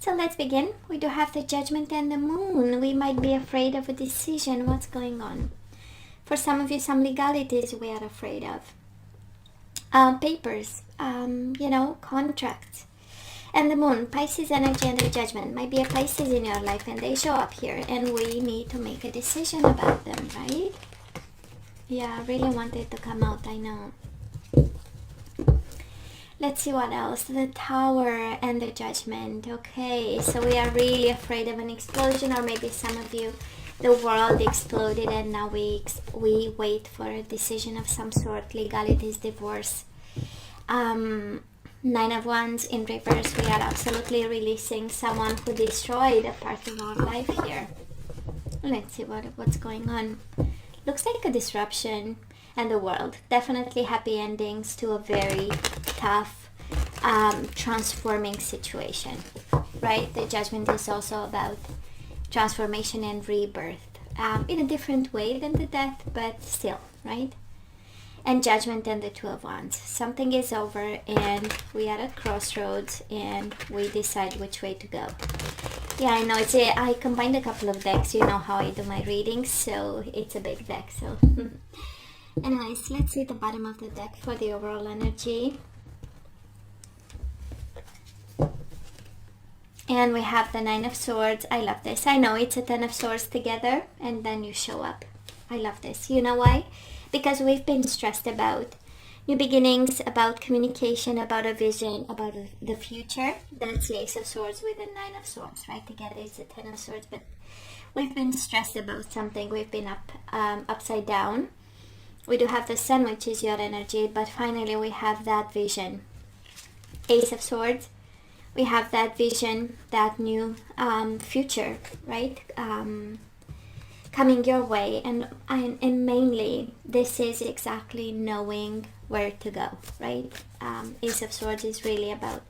So let's begin. We do have the Judgment and the Moon. We might be afraid of a decision. What's going on? For some of you, some legalities we are afraid of. Papers, contracts. And the Moon, Pisces energy and the Judgment. Might be a Pisces in your life and they show up here. And we need to make a decision about them, right? Yeah, I really wanted to come out, I know. Let's see what else. The Tower and the Judgment. Okay, so we are really afraid of an explosion, or maybe some of you, the world exploded and now we wait for a decision of some sort. Legalities, divorce. 9 of Wands in reverse. We are absolutely releasing someone who destroyed a part of our life here. Let's see what's going on. Looks like a disruption. And the World. Definitely happy endings to a very tough, transforming situation, right? The Judgment is also about transformation and rebirth in a different way than the Death, but still, right? And Judgment and the Two of Wands. Something is over and we are at crossroads and we decide which way to go. Yeah, I know. I combined a couple of decks. You know how I do my readings, so it's a big deck. So anyways, let's see the bottom of the deck for the overall energy. And we have the 9 of Swords. I love this. I know it's a 10 of Swords together and then you show up. I love this. You know why? Because we've been stressed about new beginnings, about communication, about a vision, about the future. That's the Ace of Swords with the 9 of Swords, right? Together it's the 10 of Swords, but we've been stressed about something. We've been upside down. We do have the Sun, which is your energy, but finally we have that vision. Ace of Swords, we have that vision, that new future, right? Coming your way, and mainly this is exactly knowing where to go, right? Ace of Swords is really about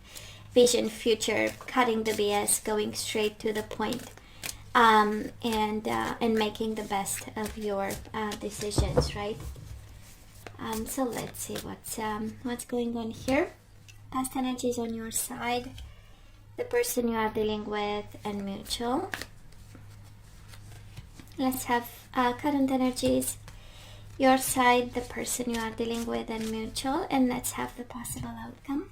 vision, future, cutting the BS, going straight to the point, and making the best of your decisions, right? So let's see what's going on here. Past energies on your side, the person you are dealing with, and mutual. Let's have current energies, your side, the person you are dealing with, and mutual. And let's have the possible outcome.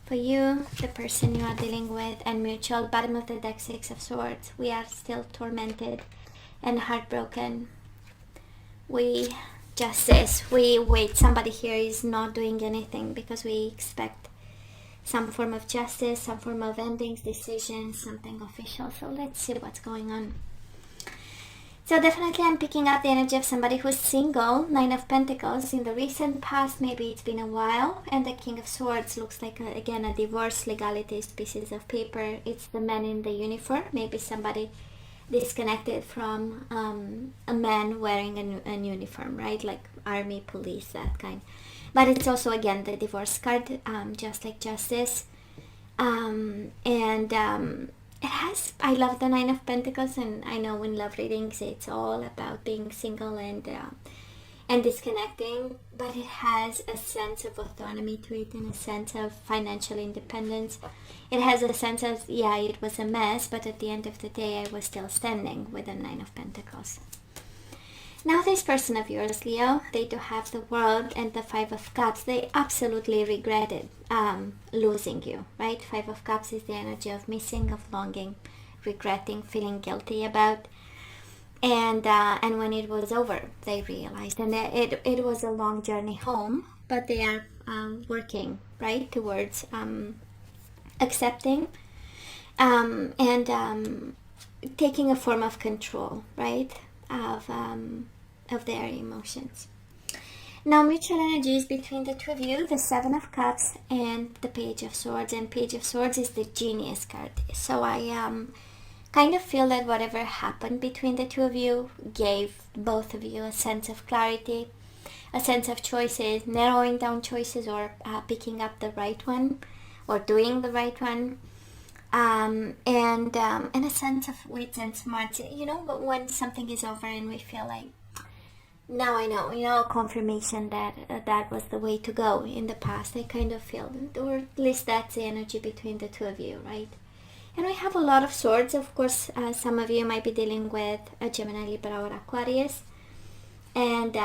For you, the person you are dealing with, and mutual. Bottom of the deck, 6 of Swords. We are still tormented and heartbroken. Justice. We wait. Somebody here is not doing anything because we expect some form of justice, some form of endings, decisions, something official. So let's see what's going on. So definitely I'm picking up the energy of somebody who's single. 9 of Pentacles. In the recent past, maybe it's been a while. And the King of Swords looks like, again, a divorce, legalities, pieces of paper. It's the man in the uniform. Maybe somebody disconnected from a man wearing an uniform, right? Like army, police, that kind. But it's also, again, the divorce card, just like justice. It has, I love the 9 of Pentacles, and I know in love readings it's all about being single and disconnecting, but it has a sense of autonomy to it and a sense of financial independence. It has a sense of, yeah, it was a mess, but at the end of the day I was still standing with the 9 of Pentacles. Now this person of yours, Leo, they do have the World and the 5 of Cups. They absolutely regretted losing you, right? 5 of Cups is the energy of missing, of longing, regretting, feeling guilty about. And when it was over, they realized, and it was a long journey home, but they are working, right, towards accepting and taking a form of control, right, of their emotions. Now mutual energies between the two of you, the 7 of Cups and the Page of Swords. And Page of Swords is the Genius card. So I kind of feel that whatever happened between the two of you gave both of you a sense of clarity, a sense of choices, narrowing down choices, or picking up the right one, or doing the right one, and a sense of wit and smarts. You know, but when something is over and we feel like Now I know, confirmation that that was the way to go in the past. I kind of feel, or at least that's the energy between the two of you, right? And we have a lot of swords. Of course, some of you might be dealing with a Gemini, Libra, or Aquarius. And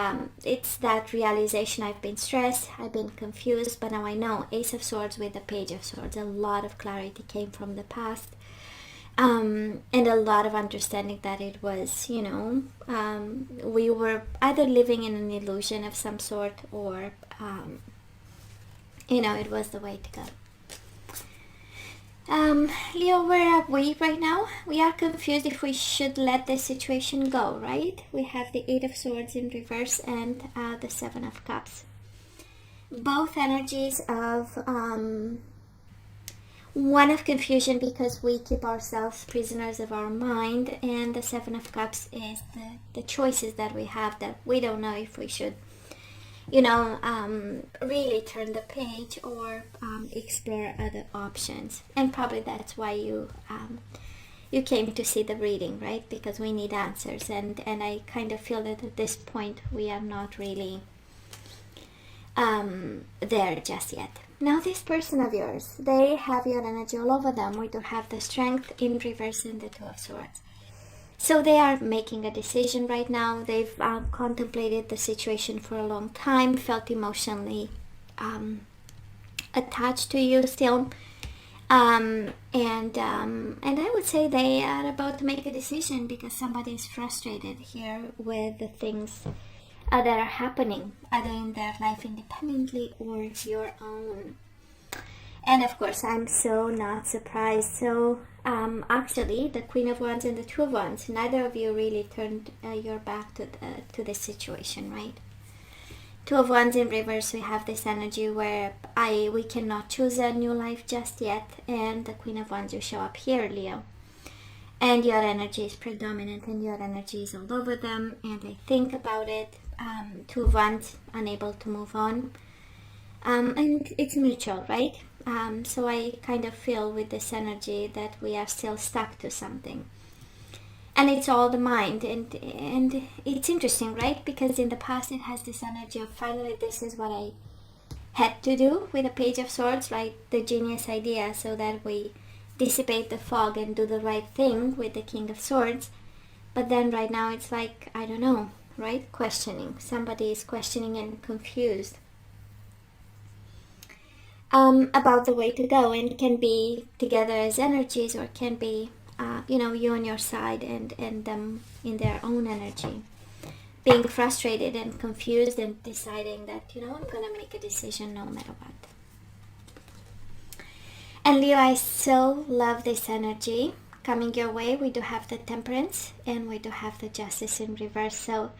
it's that realization, I've been stressed, I've been confused, but now I know. Ace of Swords with the Page of Swords. A lot of clarity came from the past. And a lot of understanding that it was, we were either living in an illusion of some sort, or, it was the way to go. Leo, where are we right now? We are confused if we should let the situation go, right? We have the Eight of Swords in reverse and the Seven of Cups. Both energies of one of confusion because we keep ourselves prisoners of our mind, and the Seven of Cups is the choices that we have that we don't know if we should really turn the page or explore other options. And probably that's why you came to see the reading, right? Because we need answers, and I kind of feel that at this point we are not really there just yet. Now this person of yours, they have your energy all over them. We do have the Strength in reverse and the Two of Swords. So they are making a decision right now. They've contemplated the situation for a long time, felt emotionally attached to you still. And I would say they are about to make a decision because somebody is frustrated here with the things that are happening, either in their life independently or your own. And of course, I'm so not surprised. So actually, the Queen of Wands and the Two of Wands, neither of you really turned your back to the situation, right? Two of Wands in reverse, we have this energy where we cannot choose a new life just yet. And the Queen of Wands, you show up here, Leo. And your energy is predominant, and your energy is all over them, and they think about it. Two of Wands, unable to move on. And it's mutual, right? So I kind of feel with this energy that we are still stuck to something. And it's all the mind. And it's interesting, right? Because in the past it has this energy of finally this is what I had to do with the Page of Swords, right? The genius idea, so that we dissipate the fog and do the right thing with the King of Swords. But then right now it's like, I don't know, right? Questioning. Somebody is questioning and confused about the way to go, and can be together as energies, or can be you on your side and them in their own energy, being frustrated and confused and deciding that I'm gonna make a decision no matter what. And Leo, I so love this energy coming your way. We do have the Temperance and we do have the Justice in reverse. So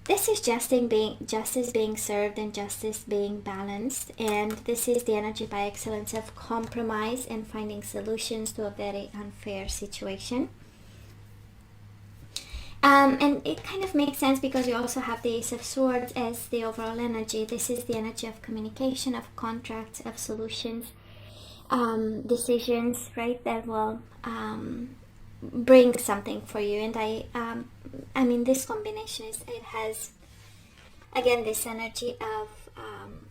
this is justice being served and justice being balanced. And this is the energy by excellence of compromise and finding solutions to a very unfair situation. And it kind of makes sense because you also have the Ace of Swords as the overall energy. This is the energy of communication, of contracts, of solutions, decisions, right, that will bring something for you. And I mean, this combination it has again this energy of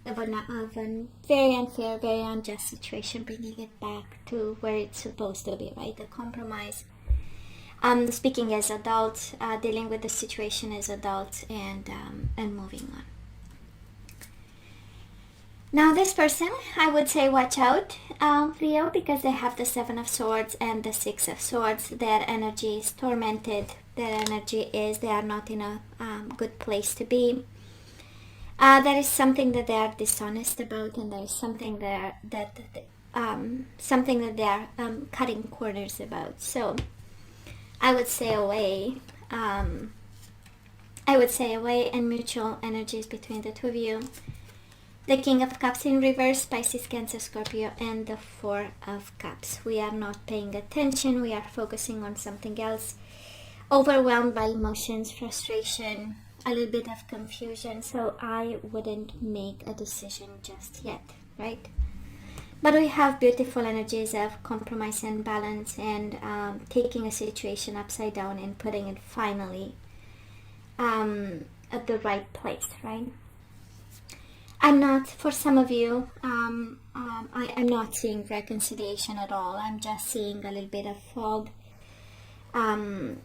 a very unfair, very unjust situation, bringing it back to where it's supposed to be, right? The compromise. Speaking as adults, dealing with the situation as adults, and moving on. Now this person, I would say watch out, Leo, because they have the Seven of Swords and the Six of Swords. Their energy is tormented. Their energy is they are not in a good place to be. There is something that they are dishonest about, and there is something that they are cutting corners about. So I would say away. And mutual energies between the two of you. The King of Cups in reverse, Pisces, Cancer, Scorpio, and the Four of Cups. We are not paying attention. We are focusing on something else. Overwhelmed by emotions, frustration, a little bit of confusion. So I wouldn't make a decision just yet, right? But we have beautiful energies of compromise and balance, and taking a situation upside down and putting it finally at the right place, right? I'm not, for some of you, I'm not seeing reconciliation at all. I'm just seeing a little bit of fog. And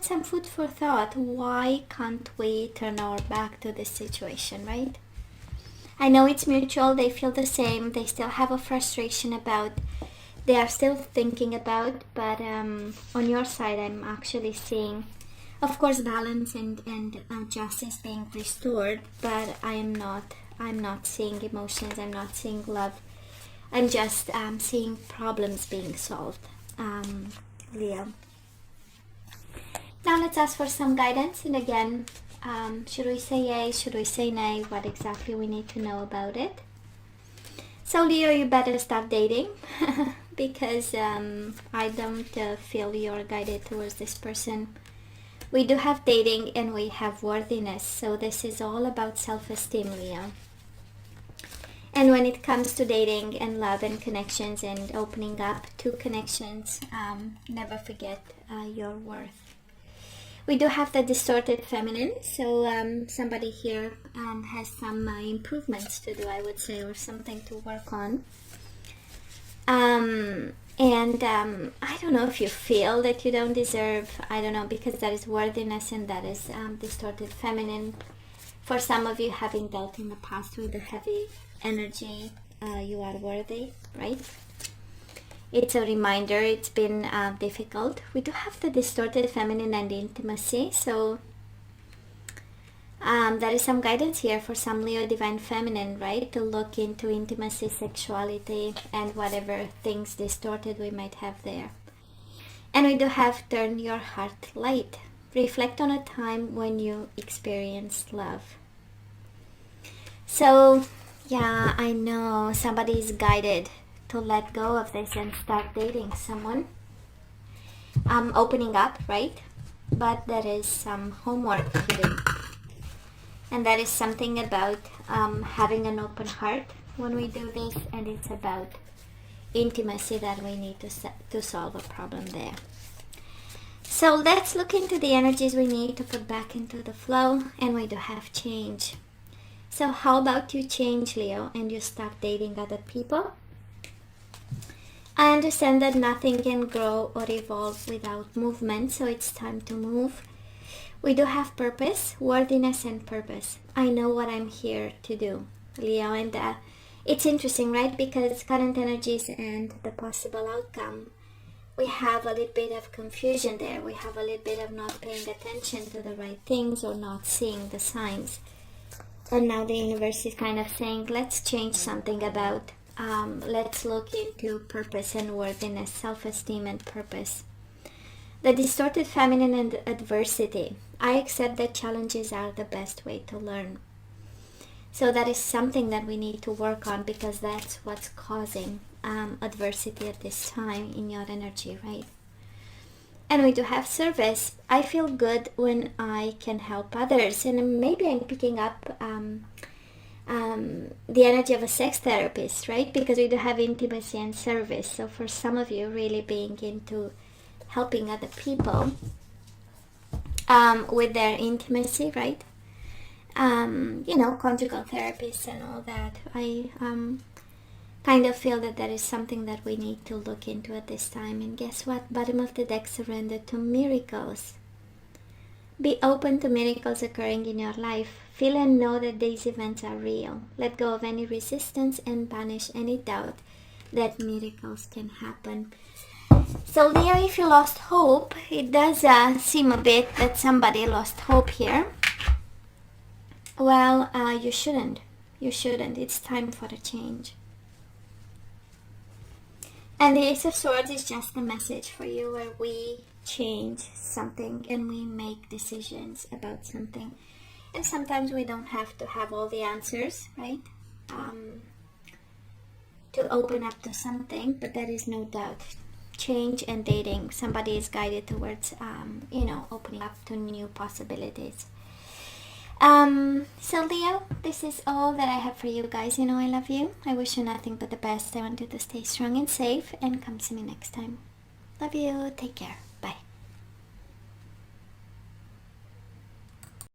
some food for thought. Why can't we turn our back to this situation, right? I know it's mutual. They feel the same. They still have a frustration about, they are still thinking about, but on your side, I'm actually seeing, of course, balance and justice being restored, but I'm not seeing emotions. I'm not seeing love. I'm just seeing problems being solved, Leo. Now let's ask for some guidance. And again, should we say yay? Should we say nay? What exactly we need to know about it? So Leo, you better start dating because I don't feel you're guided towards this person. We do have dating and we have worthiness. So this is all about self-esteem, Leo. And when it comes to dating and love and connections and opening up to connections, never forget your worth. We do have the distorted feminine, so somebody here has some improvements to do, I would say, or something to work on. I don't know if you feel that you don't deserve, I don't know, because that is worthiness and that is distorted feminine. For some of you, having dealt in the past with the heavy energy, you are worthy, right? It's a reminder. It's been difficult. We do have the distorted feminine and intimacy, so there is some guidance here for some Leo divine feminine, right? To look into intimacy, sexuality, and whatever things distorted we might have there. And we do have turn your heart light. Reflect on a time when you experienced love. So, yeah, I know somebody is guided to let go of this and start dating someone. Opening up, right? But there is some homework to do. And that is something about having an open heart when we do this, and it's about intimacy that we need to solve a problem there. So let's look into the energies we need to put back into the flow, and we do have change. So how about you change, Leo, and you start dating other people? I understand that nothing can grow or evolve without movement, so it's time to move. We do have purpose, worthiness, and purpose. I know what I'm here to do, Leo, and it's interesting, right? Because current energies and the possible outcome, we have a little bit of confusion there. We have a little bit of not paying attention to the right things or not seeing the signs. And now the universe is kind of saying, let's change something about let's look into purpose and worthiness, self-esteem and purpose. The distorted feminine and adversity. I accept that challenges are the best way to learn. So that is something that we need to work on, because that's what's causing adversity at this time in your energy, right? And we do have service. I feel good when I can help others. And maybe I'm picking up the energy of a sex therapist, right? Because we do have intimacy and service. So for some of you, really being into helping other people with their intimacy, right? Conjugal therapists and all that. I kind of feel that is something that we need to look into at this time. And guess what? Bottom of the deck, surrender to miracles. Be open to miracles occurring in your life. Feel and know that these events are real. Let go of any resistance and banish any doubt that miracles can happen. So Leo, if you lost hope, it does seem a bit that somebody lost hope here. Well, you shouldn't. You shouldn't. It's time for a change. And the Ace of Swords is just a message for you, where we change something and we make decisions about something. And sometimes we don't have to have all the answers, right? To open up to something, but there is no doubt. Change and dating. Somebody is guided towards, opening up to new possibilities. So Leo, this is all that I have for you guys. I love you. I wish you nothing but the best. I want you to stay strong and safe, and come see me next time. Love you. Take care.